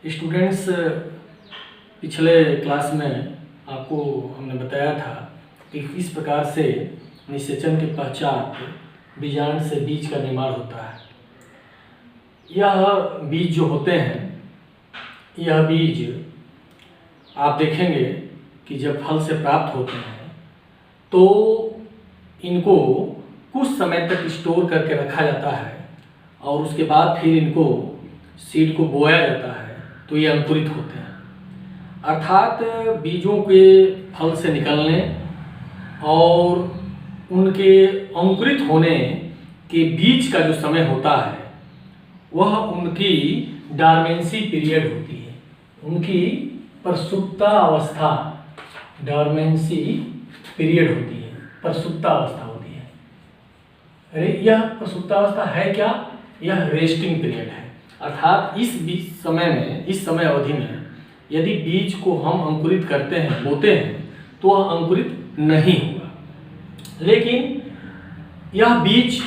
Students, पिछले class में आपको हमने बताया था कि किस प्रकार से निषेचन के पश्चात बीजांड से बीज का निर्माण होता है। यह बीज जो होते हैं, यह बीज आप देखेंगे कि जब फल से प्राप्त होते हैं तो इनको कुछ समय तक स्टोर करके रखा जाता है और उसके बाद फिर इनको सीड को बोया जाता है तो ये अंकुरित होते हैं। अर्थात बीजों के फल से निकलने और उनके अंकुरित होने के बीच का जो समय होता है वह उनकी डॉर्मेंसी पीरियड होती है, उनकी प्रसुप्ता अवस्था, डॉर्मेंसी पीरियड होती है, प्रसुप्ता अवस्था होती है। अरे यह प्रसुप्ता अवस्था है क्या? यह रेस्टिंग पीरियड है। अर्थात इस बीज समय में, इस समय अवधि में यदि बीज को हम अंकुरित करते हैं, बोते हैं, तो वह अंकुरित नहीं होगा। लेकिन यह बीज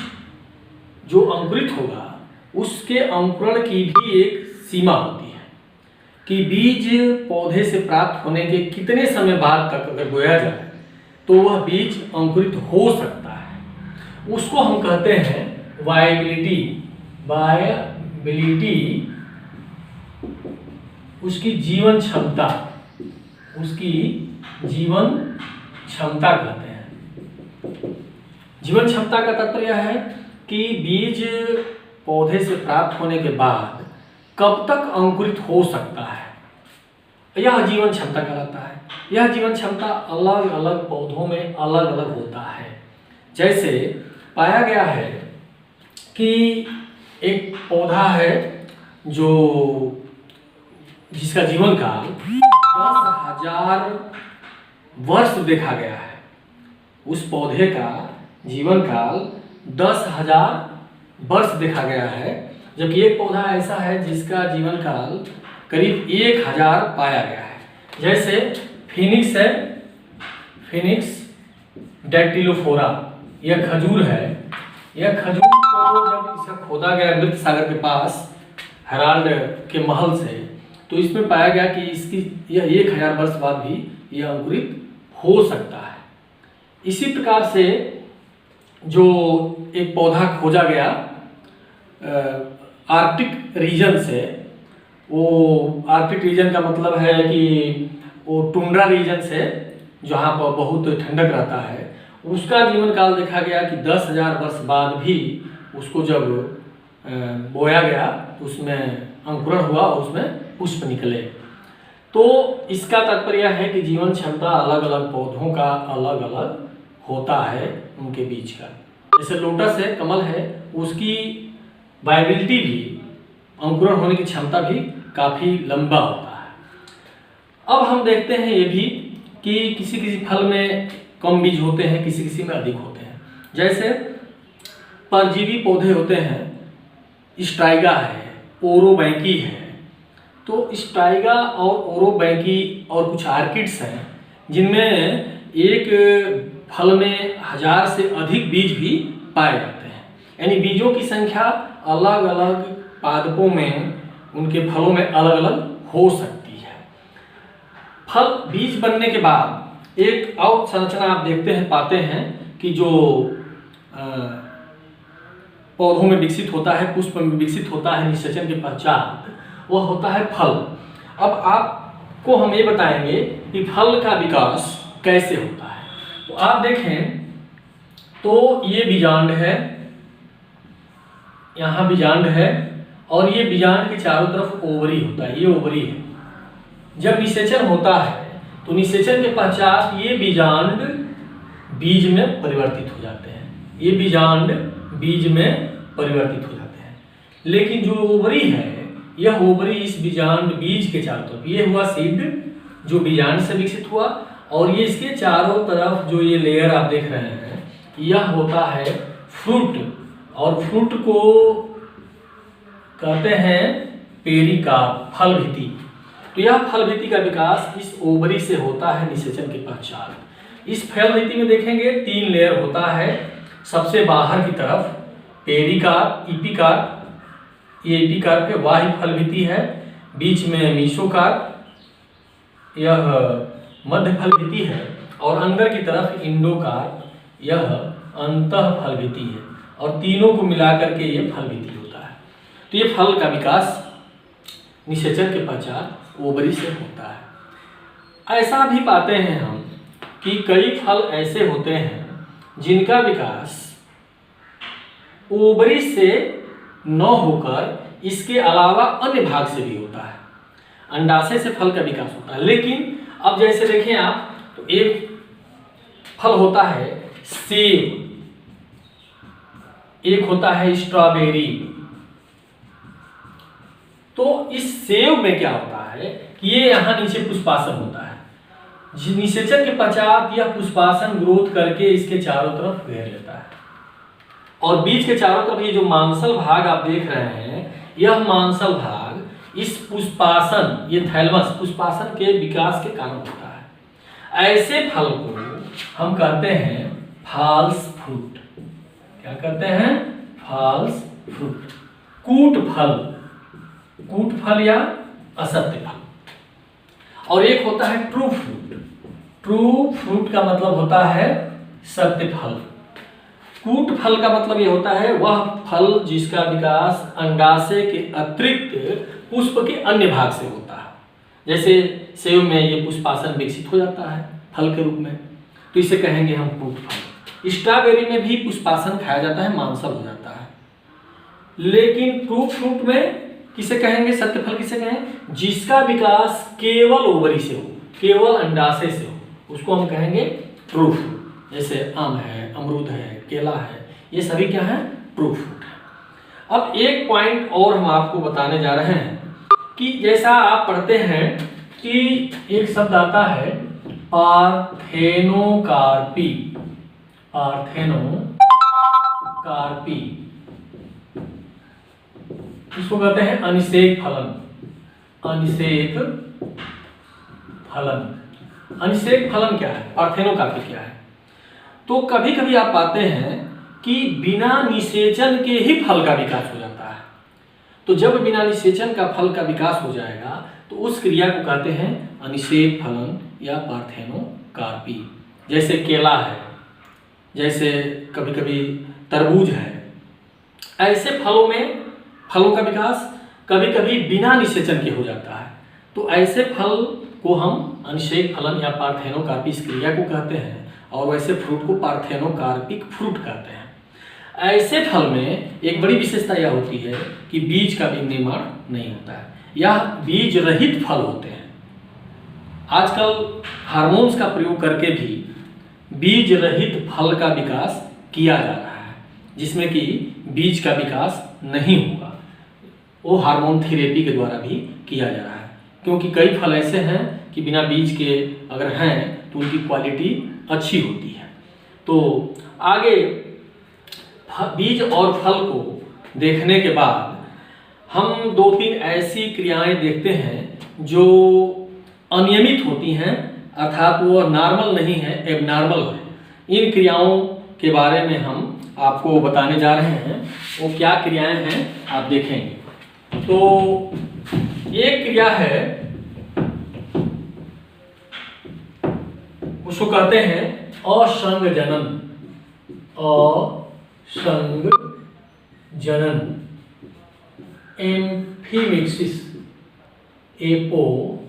जो अंकुरित होगा उसके अंकुरण की भी एक सीमा होती है कि बीज पौधे से प्राप्त होने के कितने समय बाद तक अगर बोया जाए तो वह बीज अंकुरित हो सकता है। उसको हम कहते हैं वायबिलिटी। उसकी जीवन क्षमता, उसकी जीवन क्षमता कहते हैं। जीवन क्षमता का तात्पर्य है कि बीज पौधे से प्राप्त होने के बाद कब तक अंकुरित हो सकता है, यह जीवन क्षमता कहलाता है। यह जीवन क्षमता अलग अलग पौधों में अलग अलग होता है। जैसे पाया गया है कि एक पौधा है जिसका जीवन काल 10,000 वर्ष देखा गया है। उस पौधे का जीवन काल 10,000 वर्ष देखा गया है, जबकि एक पौधा ऐसा है जिसका जीवन काल करीब 1,000 पाया गया है। जैसे फिनिक्स है, फिनिक्स डैक्टिलोफोरा, यह खजूर है। यह खजूर को जब इसका खोदा गया मृत सागर के पास हेराल्ड के महल से, तो इसमें पाया गया कि इसकी यह 1,000 वर्ष बाद भी यह अंकुरित हो सकता है। इसी प्रकार से जो एक पौधा खोजा गया आर्कटिक रीजन से, वो आर्कटिक रीजन का मतलब है कि वो टुंड्रा रीजन से जहाँ पर बहुत ठंडक रहता है, उसका जीवन काल देखा गया कि 10,000 वर्ष बाद भी उसको जब बोया गया तो उसमें अंकुरण हुआ और उसमें पुष्प निकले। तो इसका तात्पर्य है कि जीवन क्षमता अलग अलग पौधों का अलग अलग होता है, उनके बीच का। जैसे लोटस है, कमल है, उसकी वायबिलिटी भी, अंकुरण होने की क्षमता भी काफ़ी लंबा होता है। अब हम देखते हैं ये भी कि किसी किसी फल में कम बीज होते हैं, किसी किसी में अधिक होते हैं। जैसे परजीवी पौधे होते हैं, स्ट्राइगा है, ओरोबैंकी है। तो स्ट्राइगा और ओरोबैंकी और कुछ आर्किड्स हैं जिनमें एक फल में 1000 से अधिक बीज भी पाए जाते हैं। यानी बीजों की संख्या अलग अलग पादपों में, उनके फलों में अलग अलग हो सकती है। फल बीज बनने के बाद एक और संरचना आप देखते हैं, पाते हैं कि जो पौधों में विकसित होता है, पुष्प में विकसित होता है निषेचन के पश्चात, वह होता है फल। अब आपको हम ये बताएंगे कि फल का विकास कैसे होता है। तो आप देखें तो ये बीजांड है, यहाँ बीजांड है और ये बीजांड के चारों तरफ ओवरी होता है, ये ओवरी है। जब निषेचन होता है तो निषेचन के पश्चात ये बीजांड बीज में परिवर्तित हो जाते हैं, ये बीजांड बीज में परिवर्तित हो जाते हैं। लेकिन जो ओवरी है, यह ओवरी इस बीजांड बीज के चारों तरफ, ये हुआ सीड जो बीजांड से विकसित हुआ, और ये इसके चारों तरफ जो ये लेयर आप देख रहे हैं, यह होता है फ्रूट। और फ्रूट को कहते हैं पेरिकार्प, फल भित्ति। तो यह फल भित्ति का विकास इस ओवरी से होता है निषेचन के पश्चात। इस फल भित्ति में देखेंगे 3 लेयर होता है। सबसे बाहर की तरफ पेरिकार्प, इपिकार्प, ये एपिकार्प है, वाही फल भित्ति है। बीच में मीसोकार्प, यह मध्य फलभिति है, और अंदर की तरफ इंडोकार्प, यह अंतः फलभिति है, और तीनों को मिलाकर के ये फलभिति होता है। तो ये फल का विकास निषेचन के पश्चात ओवरी से होता है। ऐसा भी पाते हैं हम कि कई फल ऐसे होते हैं जिनका विकास ओवरी से न होकर इसके अलावा अन्य भाग से भी होता है। अंडाशय से फल का विकास होता है। लेकिन अब जैसे देखें आप, तो एक फल होता है सेब, एक होता है स्ट्रॉबेरी। तो इस सेब में क्या होता है कि ये यहाँ नीचे पुष्पासन होता है। निषेचन के पश्चात यह पुष्पासन ग्रोथ करके इसके चारों तरफ घेर लेता है, और बीच के चारों तरफ ये जो मांसल भाग आप देख रहे हैं, यह मांसल भाग इस पुष्पासन, ये थैलमस पुष्पासन के विकास के कारण होता है। ऐसे फल को हम कहते हैं फॉल्स फ्रूट। क्या कहते हैं? फॉल्स फ्रूट, कूट फल, कूट फल या असत्य फल। और एक होता है ट्रू फ्रूट। ट्रू फ्रूट का मतलब होता है सत्य फल। कूट फल का मतलब ये होता है वह फल जिसका विकास अंडाशय के अतिरिक्त पुष्प के अन्य भाग से होता है। जैसे सेब में ये पुष्पासन विकसित हो जाता है फल के रूप में, तो इसे कहेंगे हम कूट फल। स्ट्रॉबेरी में भी पुष्पासन खाया जाता है, मांसल हो जाता है। लेकिन ट्रू फ्रूट में किसे कहेंगे? सत्य फल किसे कहें? जिसका विकास केवल ओवरी से हो, केवल अंडाशय से हो, उसको हम कहेंगे ट्रू फ्रूट। जैसे आम है, अमरूद है, केला है, ये सभी क्या है? ट्रू फ्रूट है। अब एक पॉइंट और हम आपको बताने जा रहे हैं कि जैसा आप पढ़ते हैं कि एक शब्द आता है पार्थेनोकार्पी। पार्थेनोकार्पी, इसको कहते हैं अनिषेक फलन। अनिषेक फलन, अनिषेक फलन क्या है? पार्थेनोकार्पी क्या है? तो कभी कभी आप पाते हैं कि बिना निषेचन के ही फल का विकास हो जाता है। तो जब बिना निषेचन का फल का विकास हो जाएगा तो उस क्रिया को कहते हैं अनिषेक फलन या पार्थेनोकार्पी। जैसे केला है, जैसे कभी कभी तरबूज है। ऐसे फलों में फलों का विकास कभी कभी बिना निषेचन के हो जाता है। तो ऐसे फल को हम अनिषेक फलन या पार्थेनोकार्पी इस क्रिया को कहते हैं, और वैसे फ्रूट को पार्थेनोकार्पिक फ्रूट कहते हैं। ऐसे फल में एक बड़ी विशेषता यह होती है कि बीज का भी निर्माण नहीं होता है, यह बीज रहित फल होते हैं। आजकल हार्मोन्स का प्रयोग करके भी बीज रहित फल का विकास किया जा रहा है, जिसमें कि बीज का विकास नहीं होगा, वो हार्मोन थेरेपी के द्वारा भी किया जा रहा है। क्योंकि कई फल ऐसे हैं कि बिना बीज के अगर हैं तो उनकी क्वालिटी अच्छी होती है। तो आगे बीज और फल को देखने के बाद हम 2-3 ऐसी क्रियाएं देखते हैं जो अनियमित होती हैं, अर्थात वो नॉर्मल नहीं है, एबनॉर्मल है। इन क्रियाओं के बारे में हम आपको बताने जा रहे हैं। वो क्या क्रियाएं हैं आप देखेंगे। तो एक क्रिया है, उसको कहते हैं असंग जनन। असंग जनन, एम्फीमिक्सिस, एपोमिक्सिस।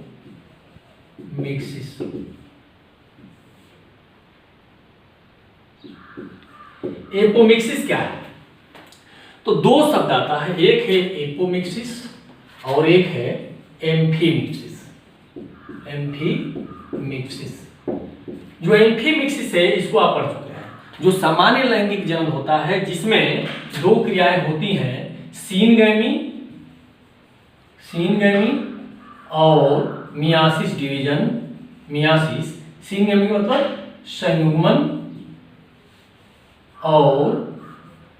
एपोमिक्सिस क्या है? तो दो शब्द आता है, एक है एपोमिक्सिस और एक है एम्फीमिक्सिस। एम्फीमिक्सिस, जो एम्फीमिक्सिस है इसको आप पढ़ चुके हैं, जो सामान्य लैंगिक जनन होता है जिसमें दो क्रियाएं होती हैं, सीनगैमी और मियासिस डिवीजन। मियासिस, सीनगैमी का मतलब संयुग्मन और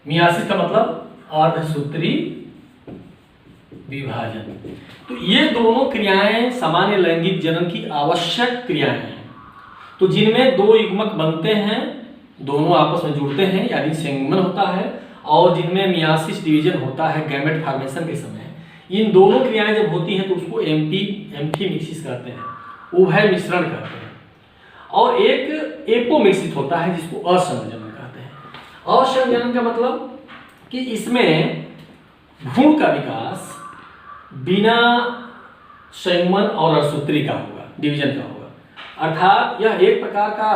मियासिस का मतलब अर्धसूत्री विभाजन। तो ये दोनों क्रियाएं सामान्य लैंगिक जनन की आवश्यक क्रियाएं हैं। तो जिनमें दो युग्मक बनते हैं, दोनों आपस में जुड़ते हैं, यानी संयुग्मन होता है, और जिनमें मियासिस डिवीजन होता है गैमेट फॉर्मेशन के समय, इन दोनों क्रियाएं जब होती हैं तो उसको एम्फीमिक्सिस कहते हैं, उभय मिश्रण कहते हैं। और एक एपोमिक्सिस होता है जिसको असंयोजन कहते हैं। असंयोजन का मतलब कि इसमें भ्रूण का विकास बिना संयुग्मन और अर्धसूत्री का होगा, डिवीजन का होगा, अर्थात यह एक प्रकार का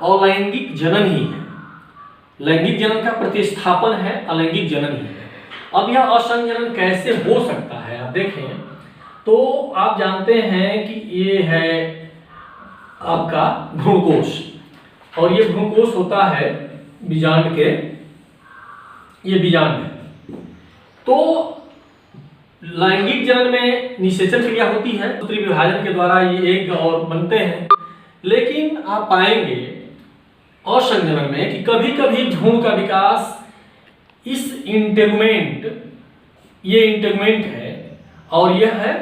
अलैंगिक जनन ही है। लैंगिक जनन का प्रतिस्थापन है, अलैंगिक जनन ही है। अब यह असंयोजन कैसे हो सकता है, आप देखें तो आप जानते हैं कि ये है आपका भ्रूणकोश, और ये भ्रूणकोश होता है बीजांड के, ये बीजांड है। तो लैंगिक जनन में निषेचन क्रिया होती है, सूत्री विभाजन के द्वारा ये एक और बनते हैं। लेकिन आप पाएंगे असंयोजन में कि कभी कभी भ्रूण का विकास इस इंटेगुमेंट, ये इंटेगुमेंट है और यह है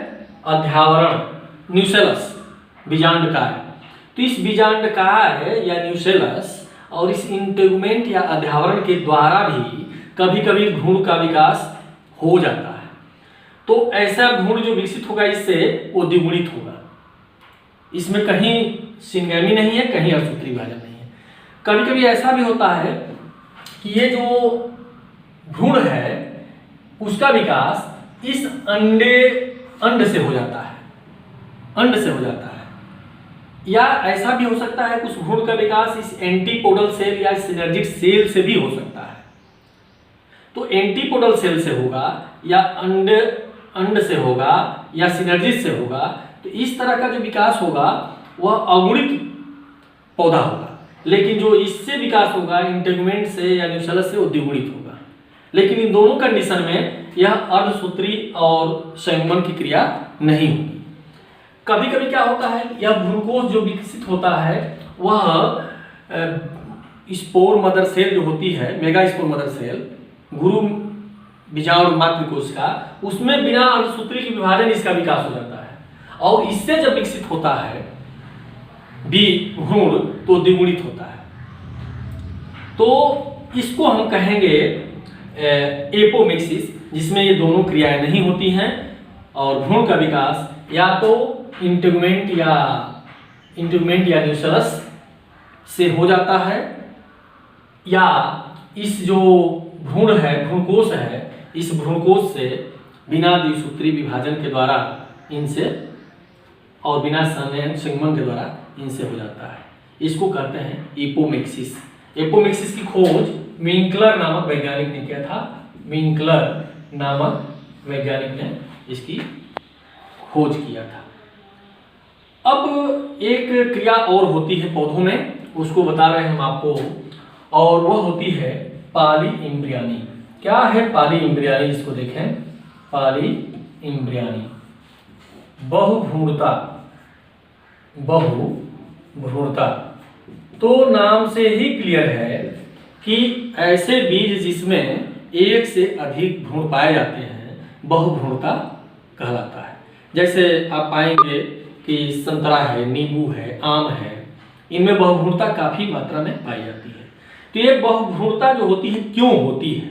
अध्यावरण न्यूसेलस बीजांडकाय। तो इस बीजांडकाय या न्यूसेलस और इस इंटेगुमेंट या अध्यावरण के द्वारा भी कभी कभी भ्रूण का विकास हो जाता है। तो ऐसा भ्रूण जो विकसित होगा इससे वो द्विगुणित होगा, इसमें कहीं सिंगैमी नहीं है, कहीं अर्धसूत्री विभाजन नहीं है। कभी कभी ऐसा भी होता है कि ये जो भ्रूण है उसका विकास इस अंड से हो जाता है, अंड से हो जाता है, या ऐसा भी हो सकता है कुछ भ्रूण का विकास इस एंटीपोडल सेल या सिनर्जिक सेल से भी हो सकता है। तो एंटीपोडल सेल से होगा या अंड से होगा या सिनर्जिस से होगा, तो इस तरह का जो विकास होगा वह अगुणित पौधा होगा। लेकिन जो इससे विकास होगा इंटेगुमेंट से या न्यूसेलस से, वो द्विगुणित होगा। लेकिन इन दोनों कंडीशन में यह अर्धसूत्री और संयुग्मन की क्रिया नहीं होगी। कभी कभी क्या होता है, यह भ्रूणकोश जो विकसित होता है वह स्पोर मदर सेल जो होती है, मेगा स्पोर मदर सेल, गुरु बीजांड मातृकोश का, उसमें बिना अर्धसूत्री के विभाजन इसका विकास हो जाता है। और इससे जब विकसित होता है भ्रूण तो द्विगुणित होता है। तो इसको हम कहेंगे एपोमिक्सिस, जिसमें ये दोनों क्रियाएं नहीं होती हैं और भ्रूण का विकास या तो इंटेगुमेंट या न्यूसेलस से हो जाता है, या इस जो भ्रूण है, भ्रूणकोश है, इस भ्रूणकोश से बिना द्विसूत्री विभाजन के द्वारा इनसे और बिना संयुग्मन के द्वारा इनसे हो जाता है। इसको कहते हैं एपोमिक्सिस। एपोमिक्सिस की खोज विंकलर नामक वैज्ञानिक ने किया था। विंकलर नामक वैज्ञानिक ने इसकी खोज किया था। अब एक क्रिया और होती है पौधों में, उसको बता रहे हैं हम आपको, और वह होती है पॉलीइम्ब्रियनी। क्या है पॉलीइम्ब्रियनी, इसको देखें। पॉलीइम्ब्रियनी बहुभ्रूणता, बहुभ्रूणता। तो नाम से ही क्लियर है कि ऐसे बीज जिसमें एक से अधिक भ्रूण पाए जाते हैं बहुभ्रूणता कहलाता है। जैसे आप पाएंगे कि संतरा है, नींबू है, आम है, इनमें बहुभ्रूणता काफी मात्रा में पाई जाती है। तो ये बहुभ्रूणता जो होती है क्यों होती है,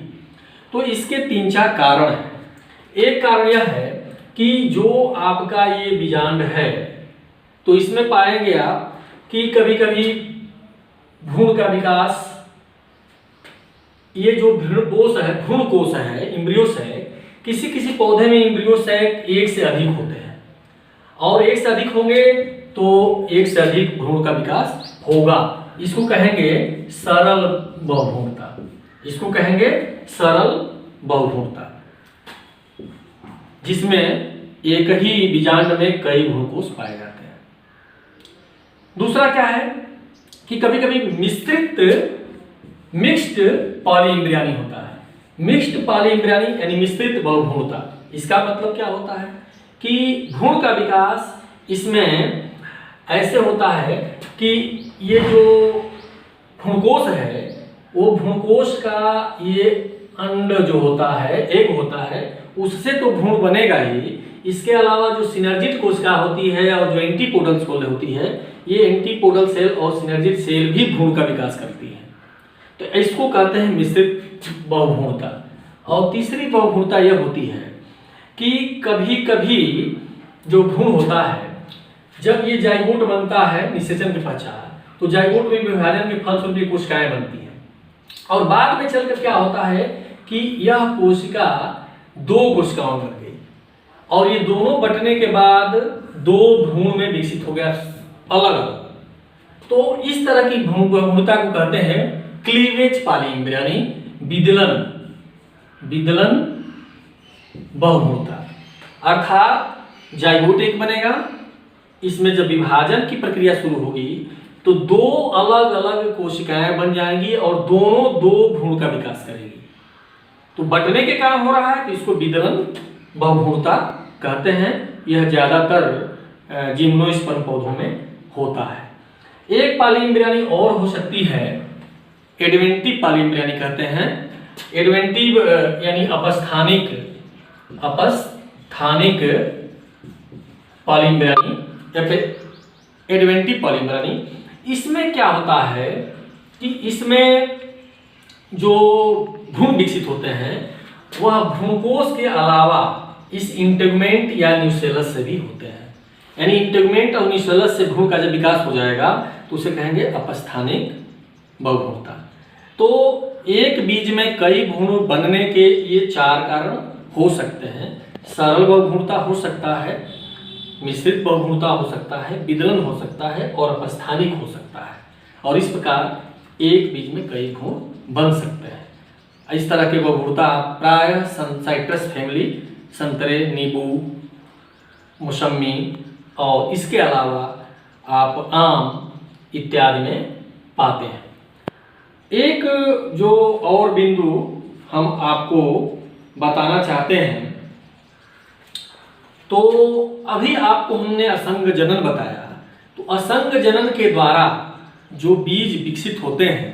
तो इसके 3-4 कारण हैं। एक कारण यह है कि जो आपका ये बीजांड है तो इसमें पाएंगे आप कि कभी कभी भ्रूण का विकास, ये जो भ्रूणकोश है, इम्ब्रियोस है, किसी किसी पौधे में इम्ब्रियोस है एक से अधिक होते हैं, और एक से अधिक होंगे तो एक से अधिक भ्रूण का विकास होगा। इसको कहेंगे सरल बहुभ्रूणता। इसको कहेंगे सरल बहुभ्रूणता, जिसमें एक ही बीजांड में कई भ्रूणकोश पाए जाते हैं। दूसरा क्या है कि कभी कभी मिक्स्ड पॉलीइम्ब्रियनी होता है। मिक्स्ड पॉलीइम्ब्रियनी यानी मिश्रित बहुभ्रूणता। इसका मतलब क्या होता है कि भ्रूण का विकास इसमें ऐसे होता है कि ये जो भ्रूणकोश है वो भ्रूणकोश का ये अंड जो होता है, एग होता है, उससे तो भ्रूण बनेगा ही। इसके अलावा जो सिनर्जिट कोशिका होती है और जो एंटीपोडल सेल होती है, ये एंटीपोडल सेल और सिनर्जिट सेल भी भ्रूण का विकास करती है। तो इसको कहते हैं मिश्रित बहुभ्रूणता। और तीसरी बहुभ्रूणता यह होती है कि कभी कभी जो भ्रूण होता है, जब ये जाइगोट बनता है निषेचन के पश्चात, तो जाइगोट में विभाजन के फलस्वरूप ये कोशिकाएं बनती हैं और बाद में चलकर क्या होता है कि यह कोशिका दो कोशिकाओं में बन गई और ये दोनों बंटने के बाद दो भ्रूण में विकसित हो गया अलग अलग। तो इस तरह की भ्रूणता को कहते हैं क्लीवेज पॉलीम्ब्री, यानी विदलन बहुभ्रूणता। अर्थात जाइगोट एक बनेगा, इसमें जब विभाजन की प्रक्रिया शुरू होगी तो दो अलग अलग कोशिकाएं बन जाएंगी और दोनों दो भ्रूण का विकास करेगी। तो बंटने के कारण हो रहा है तो इसको विदलन बहुभ्रूणता कहते हैं। यह ज्यादातर जिम्नोस्पर्म पौधों में होता है। एक पॉलीम्ब्री और हो सकती है एडवेंटिव पॉलीम्ब्री कहते हैं। एडवेंटिव यानी अपस्थानिक पॉलीम्ब्री या फिर एडवेंटिव पॉलीम्ब्री। इसमें क्या होता है कि इसमें जो भ्रूण विकसित होते हैं वह भ्रूणकोश के अलावा इस इंटेगुमेंट या न्यूसेलस से भी होते हैं। यानी इंटेगुमेंट और न्यूसेलस से भ्रूण का जब विकास हो जाएगा तो उसे कहेंगे अपस्थानिक बहुभ्रूणता। तो एक बीज में कई भ्रूण बनने के ये चार कारण हो सकते हैं। सरल बहुभ्रूणता हो सकता है, मिश्रित बहुभ्रूणता हो सकता है, विदलन हो सकता है और अपस्थानिक हो सकता है। और इस प्रकार एक बीज में कई भ्रूण बन सकते हैं। इस तरह के बहुभ्रूणता प्रायः साइट्रस फैमिली, संतरे, नींबू, मौसमी और इसके अलावा आप आम इत्यादि में पाते हैं। एक जो और बिंदु हम आपको बताना चाहते हैं, तो अभी आपको हमने असंग जनन बताया। तो असंग जनन के द्वारा जो बीज विकसित होते हैं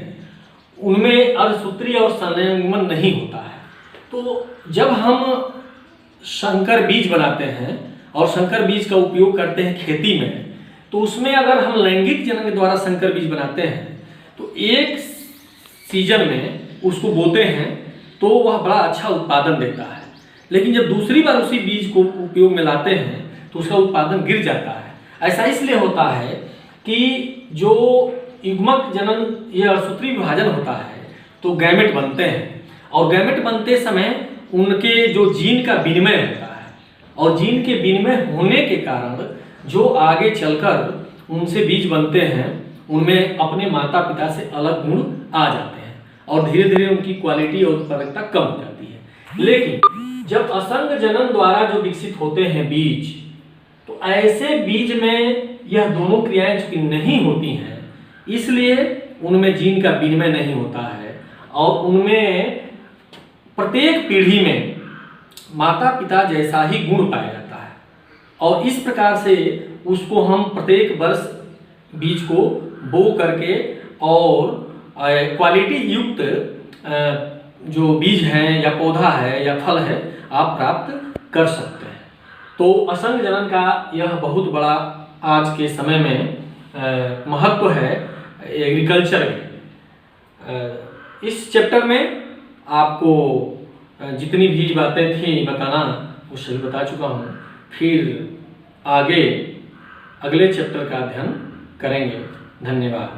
उनमें अर्धसूत्री और संलग्न नहीं होता है। तो जब हम संकर बीज बनाते हैं और संकर बीज का उपयोग करते हैं खेती में, तो उसमें अगर हम लैंगिक जनन के द्वारा संकर बीज बनाते हैं तो एक सीजन में उसको बोते हैं तो वह बड़ा अच्छा उत्पादन देता है। लेकिन जब दूसरी बार उसी बीज को उपयोग में लाते हैं तो उसका उत्पादन गिर जाता है। ऐसा इसलिए होता है कि जो युग्मक जनन ये अर्धसूत्री विभाजन होता है तो गैमेट बनते हैं और गैमेट बनते समय उनके जो जीन का विनिमय होता है और जीन के विनिमय होने के कारण जो आगे चलकर उनसे बीज बनते हैं उनमें अपने माता पिता से अलग गुण आ जाते हैं और धीरे धीरे उनकी क्वालिटी और उत्पादकता कम हो जाती है। लेकिन जब असंग जनन द्वारा जो विकसित होते हैं बीज, तो ऐसे बीज में यह दोनों क्रियाएं चूंकि नहीं होती हैं, इसलिए उनमें जीन का विनिमय नहीं होता है और उनमें प्रत्येक पीढ़ी में माता पिता जैसा ही गुण पाया जाता है और इस प्रकार से उसको हम प्रत्येक वर्ष बीज को बो करके और क्वालिटी युक्त जो बीज हैं या पौधा है या फल है आप प्राप्त कर सकते हैं। तो असंग जनन का यह बहुत बड़ा आज के समय में महत्व है एग्रीकल्चर में। इस चैप्टर में आपको जितनी भी बातें थी बताना वो सभी बता चुका हूँ। फिर आगे अगले चैप्टर का अध्ययन करेंगे। धन्यवाद।